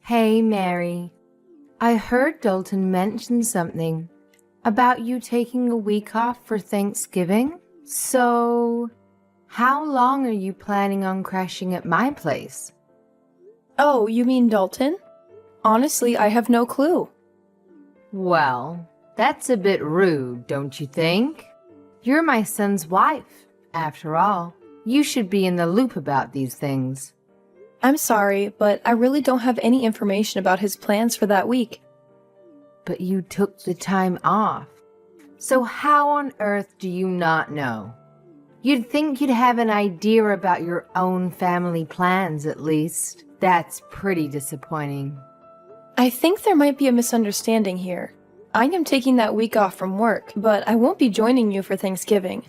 Hey, Mary. I heard Dalton mention something about you taking a week off for Thanksgiving. So, how long are you planning on crashing at my place? Oh, you mean Dalton? Honestly, I have no clue. Well, that's a bit rude, don't you think? You're my son's wife, after all. You should be in the loop about these things. I'm sorry, but I really don't have any information about his plans for that week. But you took the time off. So how on earth do you not know? You'd think you'd have an idea about your own family plans, at least. That's pretty disappointing. I think there might be a misunderstanding here. I am taking that week off from work, but I won't be joining you for Thanksgiving.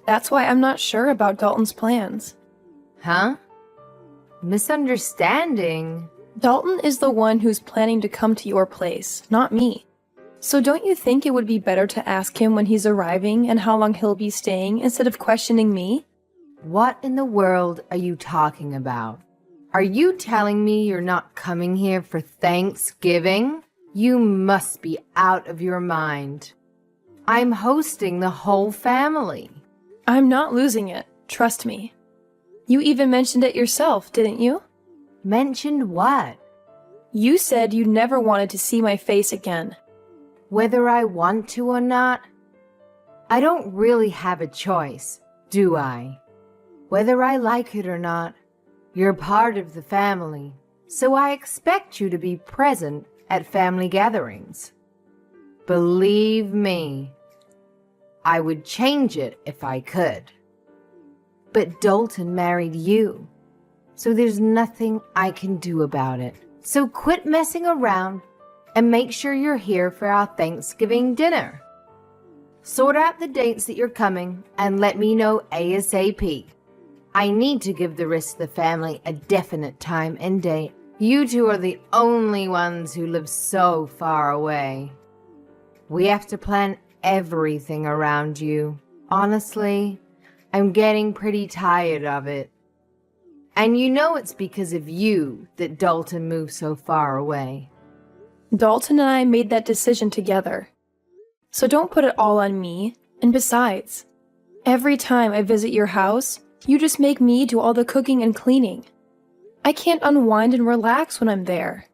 That's why I'm not sure about Dalton's plans. Huh? Misunderstanding? Dalton is the one who's planning to come to your place, not me. So don't you think it would be better to ask him when he's arriving and how long he'll be staying instead of questioning me? What in the world are you talking about? Are you telling me you're not coming here for Thanksgiving? You must be out of your mind. I'm hosting the whole family. I'm not losing it, trust me. You even mentioned it yourself, didn't you? Mentioned what? You said you never wanted to see my face again. Whether I want to or not? I don't really have a choice, do I? Whether I like it or not, you're part of the family, so I expect you to be present at family gatherings. Believe me, I would change it if I could. But Dalton married you, so there's nothing I can do about it. So quit messing around and make sure you're here for our Thanksgiving dinner. Sort out the dates that you're coming and let me know ASAP. I need to give the rest of the family a definite time and date. You two are the only ones who live so far away. We have to plan everything around you. Honestly, I'm getting pretty tired of it. And you know it's because of you that Dalton moved so far away. Dalton and I made that decision together. So don't put it all on me. And besides, every time I visit your house, you just make me do all the cooking and cleaning. I can't unwind and relax when I'm there.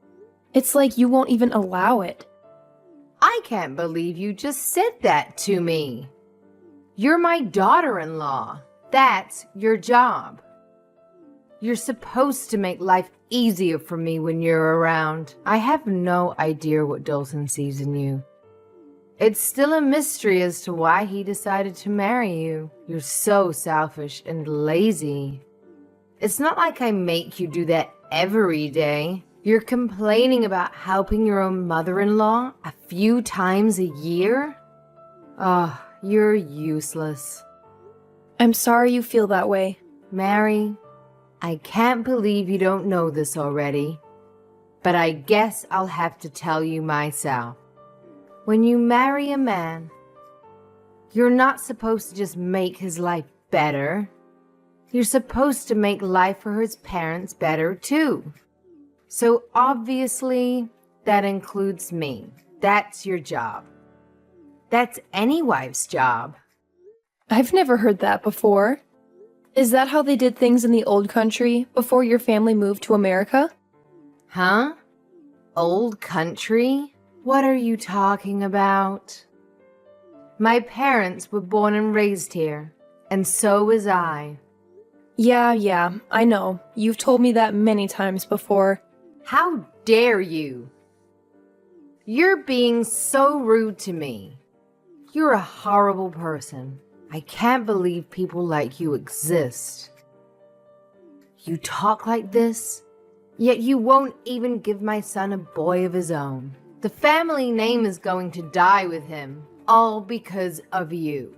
It's like you won't even allow it. I can't believe you just said that to me. You're my daughter-in-law. That's your job. You're supposed to make life easier for me when you're around. I have no idea what Dalton sees in you. It's still a mystery as to why he decided to marry you. You're so selfish and lazy. It's not like I make you do that every day. You're complaining about helping your own mother-in-law a few times a year? Oh, you're useless. I'm sorry you feel that way. Mary, I can't believe you don't know this already, but I guess I'll have to tell you myself. When you marry a man, you're not supposed to just make his life better. You're supposed to make life for his parents better too. So obviously, that includes me. That's your job. That's any wife's job. I've never heard that before. Is that how they did things in the old country before your family moved to America? Huh? Old country? What are you talking about? My parents were born and raised here, and so was I. Yeah, I know. You've told me that many times before. How dare you? You're being so rude to me. You're a horrible person. I can't believe people like you exist. You talk like this, yet you won't even give my son a boy of his own. The family name is going to die with him, all because of you.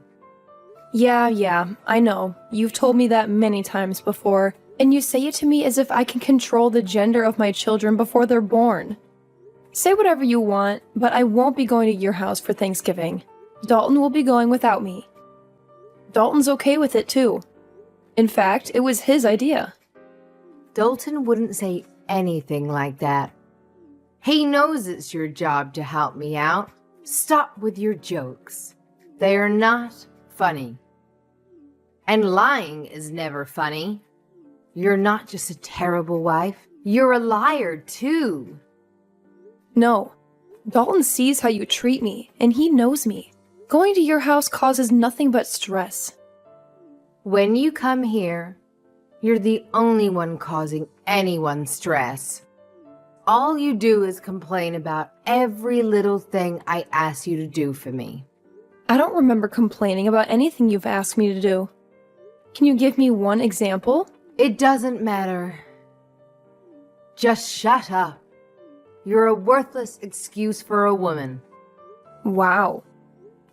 Yeah, I know. You've told me that many times before, and you say it to me as if I can control the gender of my children before they're born. Say whatever you want, but I won't be going to your house for Thanksgiving. Dalton will be going without me. Dalton's okay with it too. In fact, it was his idea. Dalton wouldn't say anything like that. He knows it's your job to help me out. Stop with your jokes. They are not funny. And lying is never funny. You're not just a terrible wife. You're a liar, too. No. Dalton sees how you treat me, and he knows me. Going to your house causes nothing but stress. When you come here, you're the only one causing anyone stress. All you do is complain about every little thing I ask you to do for me. I don't remember complaining about anything you've asked me to do. Can you give me one example? It doesn't matter. Just shut up. You're a worthless excuse for a woman. Wow.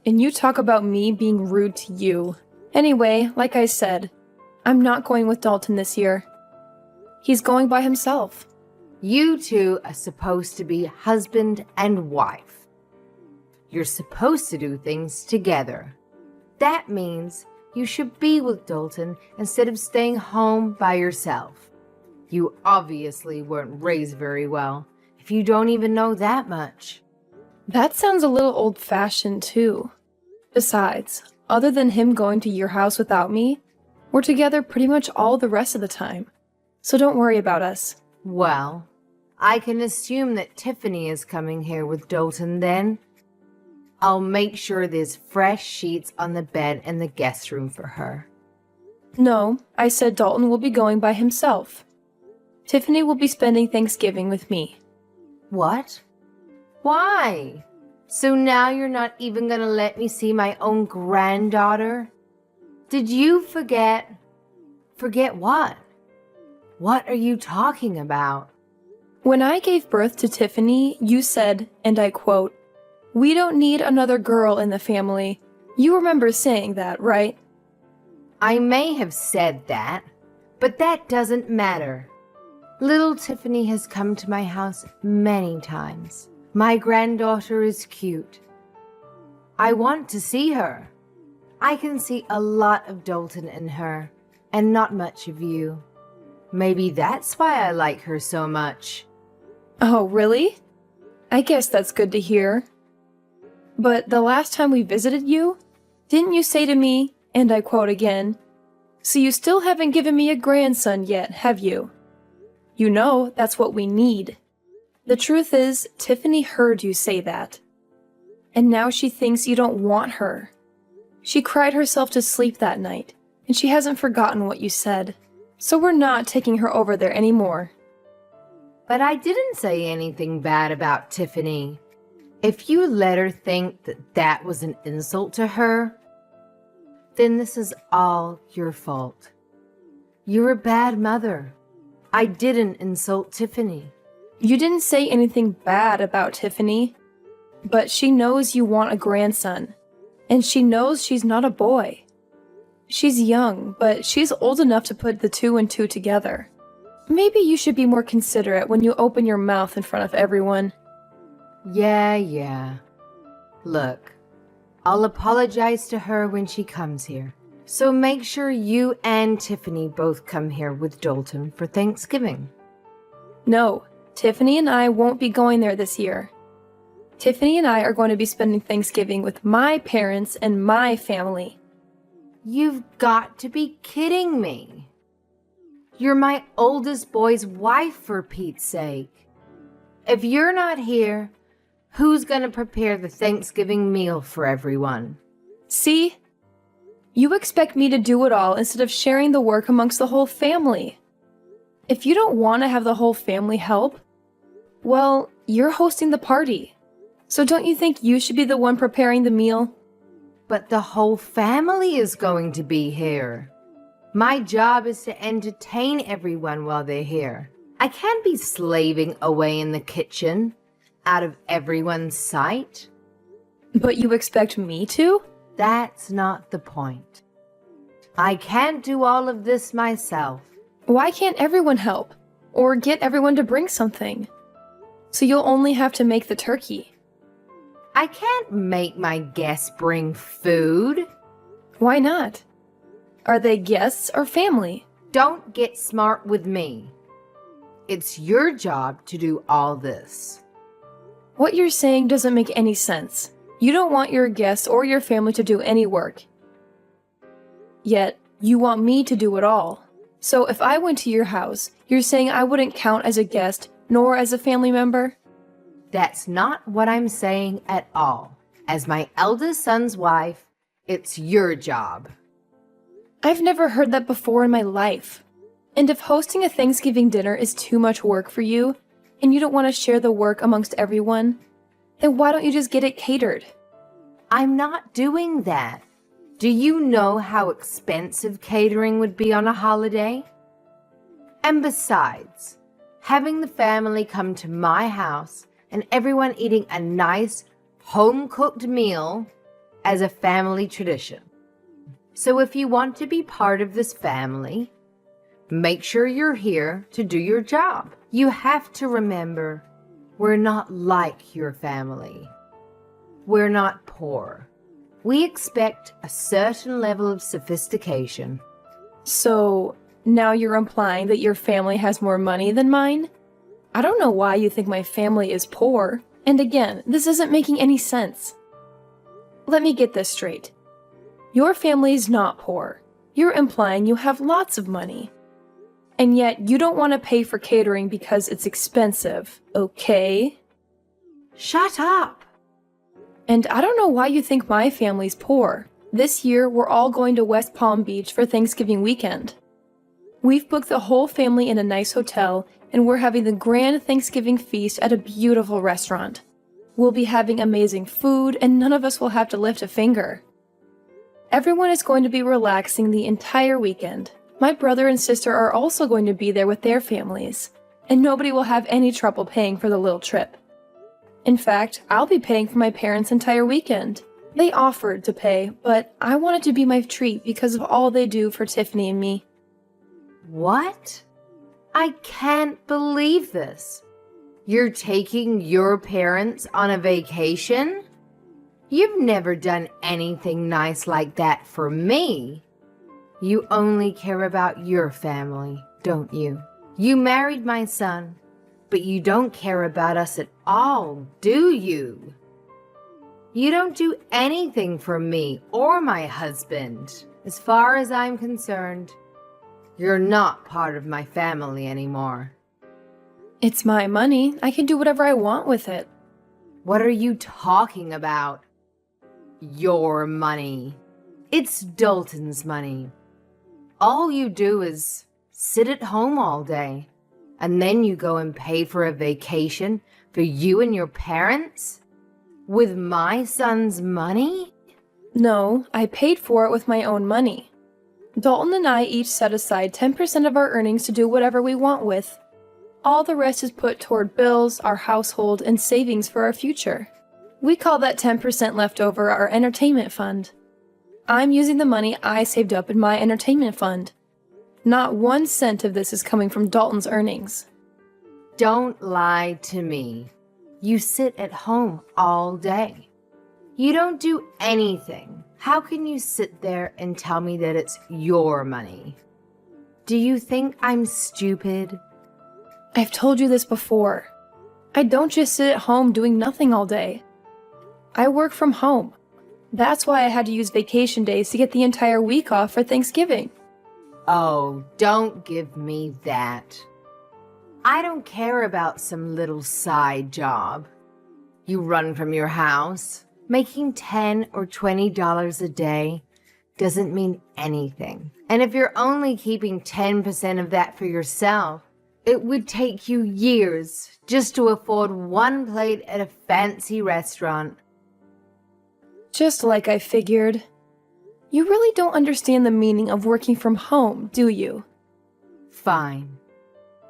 And you talk about me being rude to you. Anyway, like I said, I'm not going with Dalton this year. He's going by himself. You two are supposed to be husband and wife. You're supposed to do things together. That means you should be with Dalton instead of staying home by yourself. You obviously weren't raised very well, if you don't even know that much. That sounds a little old-fashioned, too. Besides, other than him going to your house without me, we're together pretty much all the rest of the time. So don't worry about us. Well, I can assume that Tiffany is coming here with Dalton then. I'll make sure there's fresh sheets on the bed in the guest room for her. No, I said Dalton will be going by himself. Tiffany will be spending Thanksgiving with me. What? Why? So now you're not even gonna let me see my own granddaughter? Did you forget? Forget what? What are you talking about? When I gave birth to Tiffany, you said, and I quote, "We don't need another girl in the family." You remember saying that, right? I may have said that, but that doesn't matter. Little Tiffany has come to my house many times. My granddaughter is cute. I want to see her. I can see a lot of Dalton in her, and not much of you. Maybe that's why I like her so much. Oh, really? I guess that's good to hear. But the last time we visited you, didn't you say to me, and I quote again, "So you still haven't given me a grandson yet, have you?" You know that's what we need. The truth is, Tiffany heard you say that. And now she thinks you don't want her. She cried herself to sleep that night, and she hasn't forgotten what you said. So we're not taking her over there anymore. But I didn't say anything bad about Tiffany. If you let her think that that was an insult to her, then this is all your fault. You're a bad mother. I didn't insult Tiffany. You didn't say anything bad about Tiffany, but she knows you want a grandson, and she knows she's not a boy. She's young, but she's old enough to put the two and two together. Maybe you should be more considerate when you open your mouth in front of everyone. Yeah. Look, I'll apologize to her when she comes here. So make sure you and Tiffany both come here with Dalton for Thanksgiving. No, Tiffany and I won't be going there this year. Tiffany and I are going to be spending Thanksgiving with my parents and my family. You've got to be kidding me. You're my oldest boy's wife, for Pete's sake. If you're not here, who's gonna prepare the Thanksgiving meal for everyone? See? You expect me to do it all instead of sharing the work amongst the whole family. If you don't want to have the whole family help, well, you're hosting the party. So don't you think you should be the one preparing the meal? But the whole family is going to be here. My job is to entertain everyone while they're here. I can't be slaving away in the kitchen, out of everyone's sight. But you expect me to? That's not the point. I can't do all of this myself. Why can't everyone help? Or get everyone to bring something? So you'll only have to make the turkey. I can't make my guests bring food. Why not? Are they guests or family? Don't get smart with me. It's your job to do all this. What you're saying doesn't make any sense. You don't want your guests or your family to do any work. Yet, you want me to do it all. So if I went to your house, you're saying I wouldn't count as a guest, nor as a family member? That's not what I'm saying at all. As my eldest son's wife, it's your job. I've never heard that before in my life. And if hosting a Thanksgiving dinner is too much work for you, and you don't want to share the work amongst everyone, then why don't you just get it catered? I'm not doing that. Do you know how expensive catering would be on a holiday? And besides, having the family come to my house and everyone eating a nice, home-cooked meal as a family tradition. So if you want to be part of this family, make sure you're here to do your job. You have to remember, we're not like your family. We're not poor. We expect a certain level of sophistication. So, now you're implying that your family has more money than mine? I don't know why you think my family is poor. And again, this isn't making any sense. Let me get this straight. Your family is not poor. You're implying you have lots of money. And yet, you don't want to pay for catering because it's expensive, okay? Shut up! And I don't know why you think my family's poor. This year, we're all going to West Palm Beach for Thanksgiving weekend. We've booked the whole family in a nice hotel, and we're having the grand Thanksgiving feast at a beautiful restaurant. We'll be having amazing food, and none of us will have to lift a finger. Everyone is going to be relaxing the entire weekend. My brother and sister are also going to be there with their families, and nobody will have any trouble paying for the little trip. In fact, I'll be paying for my parents' entire weekend. They offered to pay, but I want it to be my treat because of all they do for Tiffany and me. What? I can't believe this. You're taking your parents on a vacation? You've never done anything nice like that for me. You only care about your family, don't you? You married my son, but you don't care about us at all, do you? You don't do anything for me or my husband. As far as I'm concerned, you're not part of my family anymore. It's my money. I can do whatever I want with it. What are you talking about? Your money. It's Dalton's money. All you do is sit at home all day, and then you go and pay for a vacation for you and your parents? With my son's money? No, I paid for it with my own money. Dalton and I each set aside 10% of our earnings to do whatever we want with. All the rest is put toward bills, our household, and savings for our future. We call that 10% left over our entertainment fund. I'm using the money I saved up in my entertainment fund. Not 1 cent of this is coming from Dalton's earnings. Don't lie to me. You sit at home all day. You don't do anything. How can you sit there and tell me that it's your money? Do you think I'm stupid? I've told you this before. I don't just sit at home doing nothing all day. I work from home. That's why I had to use vacation days to get the entire week off for Thanksgiving. Oh, don't give me that. I don't care about some little side job. You run from your house. Making $10 or $20 a day doesn't mean anything. And if you're only keeping 10% of that for yourself, it would take you years just to afford 1 plate at a fancy restaurant. Just like I figured. You really don't understand the meaning of working from home, do you? Fine.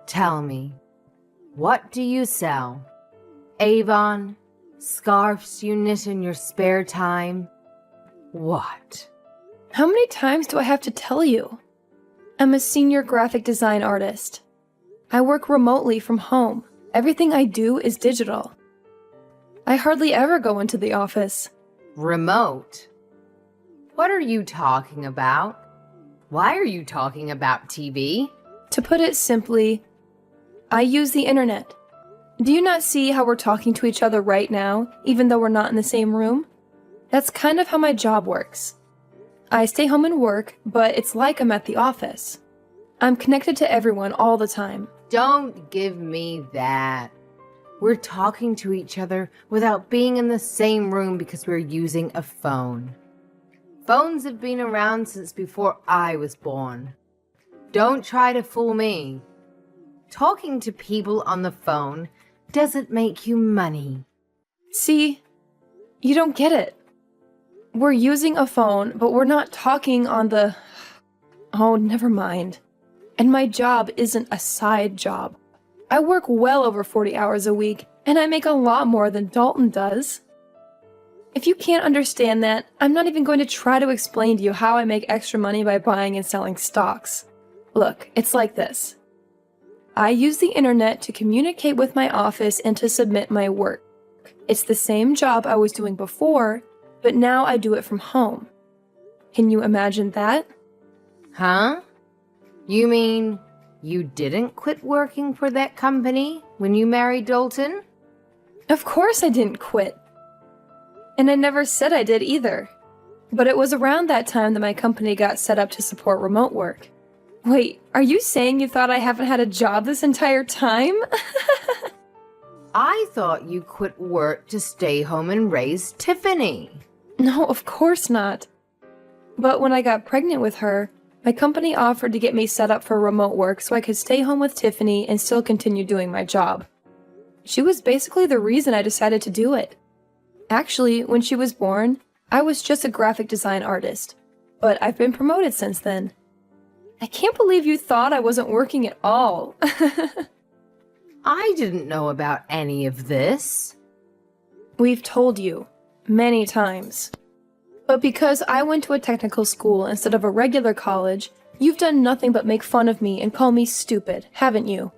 Tell me, what do you sell? Avon? Scarves you knit in your spare time? What? How many times do I have to tell you? I'm a senior graphic design artist. I work remotely from home. Everything I do is digital. I hardly ever go into the office. Remote? What are you talking about? Why are you talking about TV? To put it simply, I use the internet. Do you not see how we're talking to each other right now, even though we're not in the same room? That's kind of how my job works. I stay home and work, but it's like I'm at the office. I'm connected to everyone all the time. Don't give me that. We're talking to each other without being in the same room because we're using a phone. Phones have been around since before I was born. Don't try to fool me. Talking to people on the phone doesn't make you money. See, you don't get it. We're using a phone, but we're not talking on the... Oh, never mind. And my job isn't a side job. I work well over 40 hours a week, and I make a lot more than Dalton does. If you can't understand that, I'm not even going to try to explain to you how I make extra money by buying and selling stocks. Look, it's like this. I use the internet to communicate with my office and to submit my work. It's the same job I was doing before, but now I do it from home. Can you imagine that? Huh? You mean you didn't quit working for that company when you married Dalton? Of course I didn't quit. And I never said I did either. But it was around that time that my company got set up to support remote work. Wait, are you saying you thought I haven't had a job this entire time? I thought you quit work to stay home and raise Tiffany. No, of course not. But when I got pregnant with her, my company offered to get me set up for remote work so I could stay home with Tiffany and still continue doing my job. She was basically the reason I decided to do it. Actually, when she was born, I was just a graphic design artist, but I've been promoted since then. I can't believe you thought I wasn't working at all. I didn't know about any of this. We've told you many times. But because I went to a technical school instead of a regular college, you've done nothing but make fun of me and call me stupid, haven't you?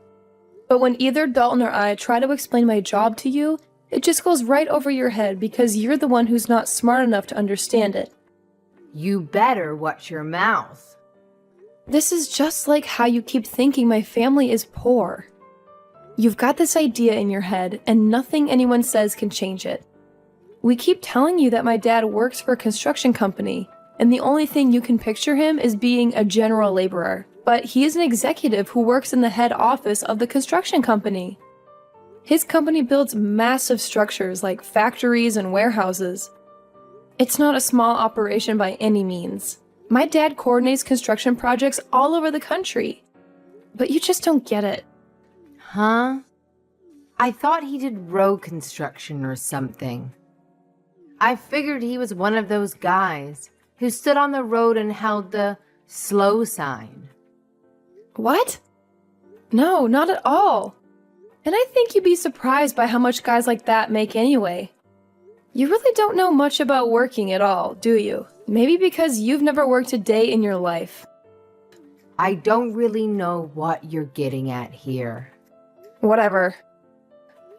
But when either Dalton or I try to explain my job to you, it just goes right over your head because you're the one who's not smart enough to understand it. You better watch your mouth. This is just like how you keep thinking my family is poor. You've got this idea in your head, and nothing anyone says can change it. We keep telling you that my dad works for a construction company, and the only thing you can picture him is being a general laborer. But he is an executive who works in the head office of the construction company. His company builds massive structures like factories and warehouses. It's not a small operation by any means. My dad coordinates construction projects all over the country. But you just don't get it. Huh? I thought he did road construction or something. I figured he was one of those guys who stood on the road and held the slow sign. What? No, not at all. And I think you'd be surprised by how much guys like that make anyway. You really don't know much about working at all, do you? Maybe because you've never worked a day in your life. I don't really know what you're getting at here. Whatever.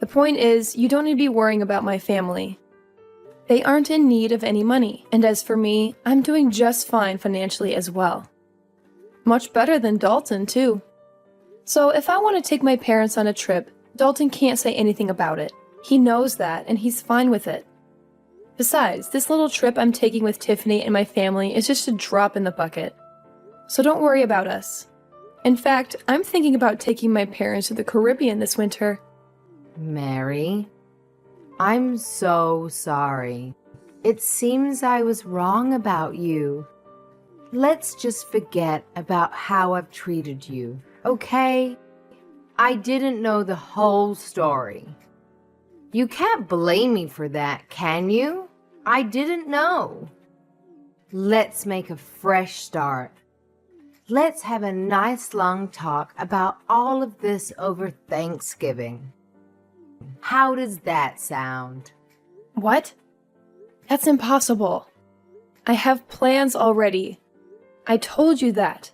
The point is, you don't need to be worrying about my family. They aren't in need of any money, and as for me, I'm doing just fine financially as well. Much better than Dalton, too. So if I want to take my parents on a trip, Dalton can't say anything about it. He knows that, and he's fine with it. Besides, this little trip I'm taking with Tiffany and my family is just a drop in the bucket. So don't worry about us. In fact, I'm thinking about taking my parents to the Caribbean this winter. Mary, I'm so sorry. It seems I was wrong about you. Let's just forget about how I've treated you, okay? I didn't know the whole story. You can't blame me for that, can you? I didn't know. Let's make a fresh start. Let's have a nice long talk about all of this over Thanksgiving. How does that sound? What? That's impossible. I have plans already. I told you that.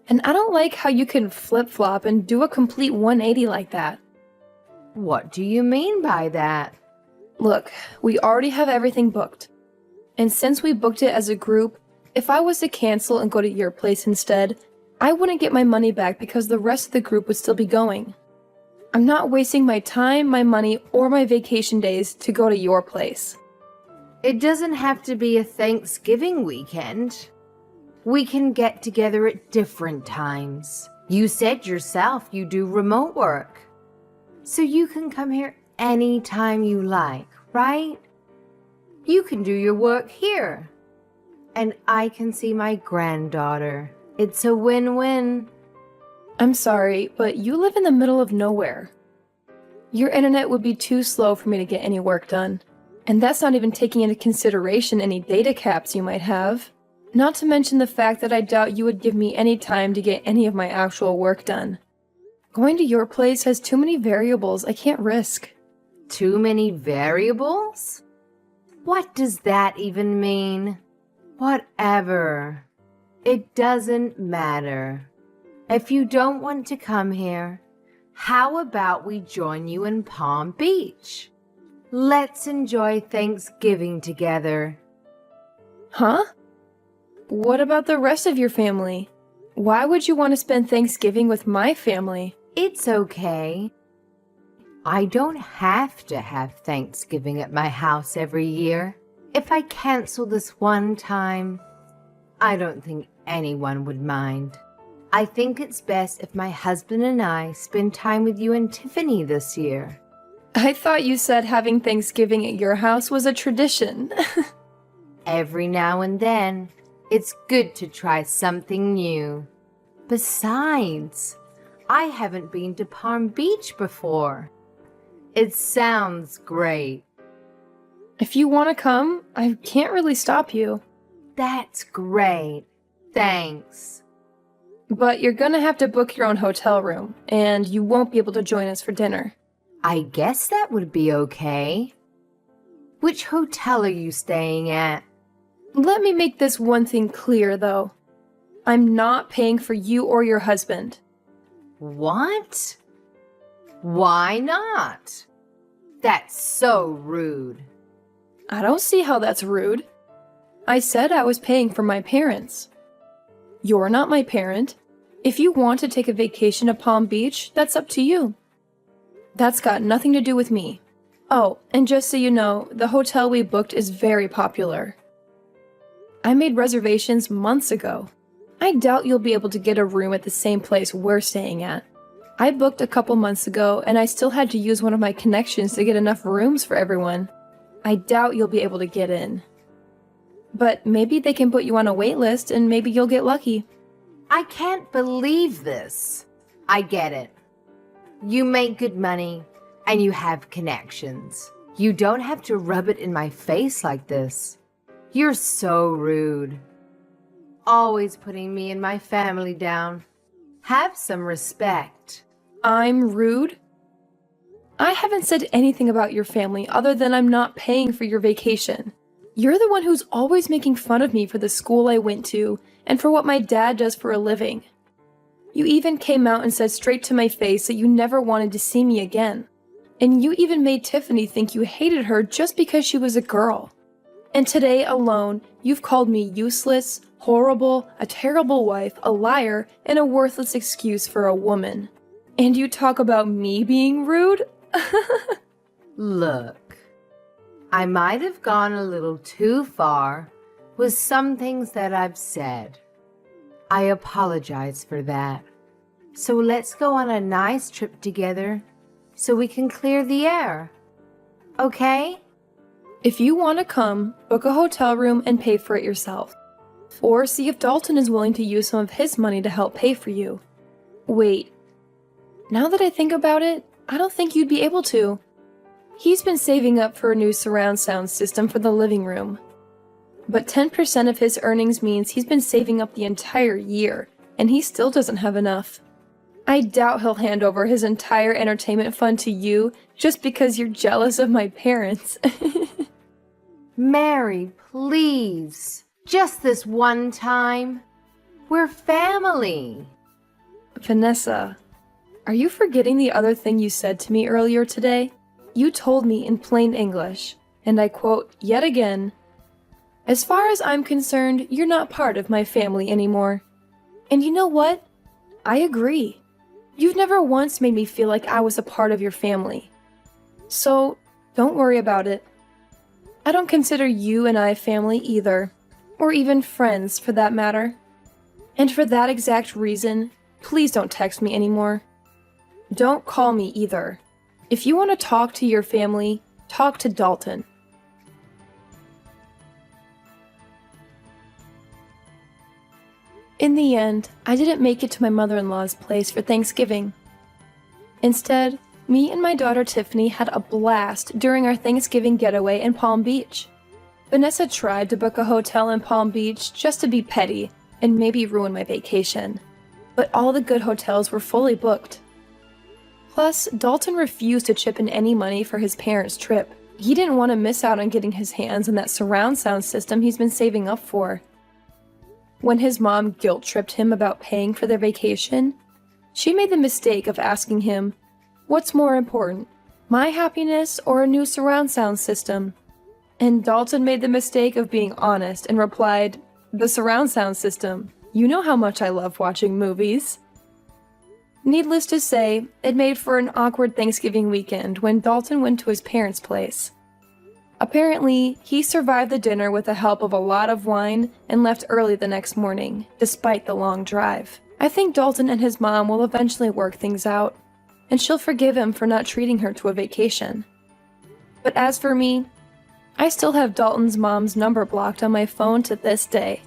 And I don't like how you can flip-flop and do a complete 180 like that. What do you mean by that? Look, we already have everything booked. And since we booked it as a group, if I was to cancel and go to your place instead, I wouldn't get my money back because the rest of the group would still be going. I'm not wasting my time, my money, or my vacation days to go to your place. It doesn't have to be a Thanksgiving weekend. We can get together at different times. You said yourself you do remote work. So you can come here anytime you like, right? You can do your work here. And I can see my granddaughter. It's a win-win. I'm sorry, but you live in the middle of nowhere. Your internet would be too slow for me to get any work done. And that's not even taking into consideration any data caps you might have. Not to mention the fact that I doubt you would give me any time to get any of my actual work done. Going to your place has too many variables I can't risk. Too many variables? What does that even mean? Whatever. It doesn't matter. If you don't want to come here, how about we join you in Palm Beach? Let's enjoy Thanksgiving together. Huh? What about the rest of your family? Why would you want to spend Thanksgiving with my family? It's okay. I don't have to have Thanksgiving at my house every year. If I cancel this one time, I don't think anyone would mind. I think it's best if my husband and I spend time with you and Tiffany this year. I thought you said having Thanksgiving at your house was a tradition. Every now and then, it's good to try something new. Besides, I haven't been to Palm Beach before. It sounds great. If you want to come, I can't really stop you. That's great. Thanks. But you're gonna have to book your own hotel room, and you won't be able to join us for dinner. I guess that would be okay. Which hotel are you staying at? Let me make this one thing clear, though. I'm not paying for you or your husband. What? Why not? That's so rude. I don't see how that's rude. I said I was paying for my parents. You're not my parent. If you want to take a vacation to Palm Beach, that's up to you. That's got nothing to do with me. Oh, and just so you know, the hotel we booked is very popular. I made reservations months ago. I doubt you'll be able to get a room at the same place we're staying at. I booked a couple months ago, and I still had to use one of my connections to get enough rooms for everyone. I doubt you'll be able to get in. But maybe they can put you on a wait list, and maybe you'll get lucky. I can't believe this. I get it. You make good money, and you have connections. You don't have to rub it in my face like this. You're so rude. Always putting me and my family down. Have some respect. I'm rude? I haven't said anything about your family other than I'm not paying for your vacation. You're the one who's always making fun of me for the school I went to and for what my dad does for a living. You even came out and said straight to my face that you never wanted to see me again. And you even made Tiffany think you hated her just because she was a girl. And today alone, you've called me useless, horrible, a terrible wife, a liar, and a worthless excuse for a woman. And you talk about me being rude? Look, I might have gone a little too far with some things that I've said. I apologize for that. So let's go on a nice trip together so we can clear the air. Okay? If you want to come, book a hotel room and pay for it yourself. Or see if Dalton is willing to use some of his money to help pay for you. Wait. Now that I think about it, I don't think you'd be able to. He's been saving up for a new surround sound system for the living room. But 10% of his earnings means he's been saving up the entire year, and he still doesn't have enough. I doubt he'll hand over his entire entertainment fund to you just because you're jealous of my parents. Mary, please. Just this one time. We're family. Vanessa, are you forgetting the other thing you said to me earlier today? You told me in plain English, and I quote yet again, "As far as I'm concerned, you're not part of my family anymore." And you know what? I agree. You've never once made me feel like I was a part of your family. So, don't worry about it. I don't consider you and I family either, or even friends for that matter. And for that exact reason, please don't text me anymore. Don't call me either. If you want to talk to your family, talk to Dalton. In the end, I didn't make it to my mother-in-law's place for Thanksgiving. Instead, me and my daughter Tiffany had a blast during our Thanksgiving getaway in Palm Beach. Vanessa tried to book a hotel in Palm Beach just to be petty and maybe ruin my vacation, but all the good hotels were fully booked. Plus, Dalton refused to chip in any money for his parents' trip. He didn't want to miss out on getting his hands on that surround sound system he's been saving up for. When his mom guilt-tripped him about paying for their vacation, she made the mistake of asking him, "What's more important, my happiness or a new surround sound system?" And Dalton made the mistake of being honest and replied, "The surround sound system. You know how much I love watching movies." Needless to say, it made for an awkward Thanksgiving weekend when Dalton went to his parents' place. Apparently, he survived the dinner with the help of a lot of wine and left early the next morning, despite the long drive. I think Dalton and his mom will eventually work things out, and she'll forgive him for not treating her to a vacation. But as for me, I still have Dalton's mom's number blocked on my phone to this day.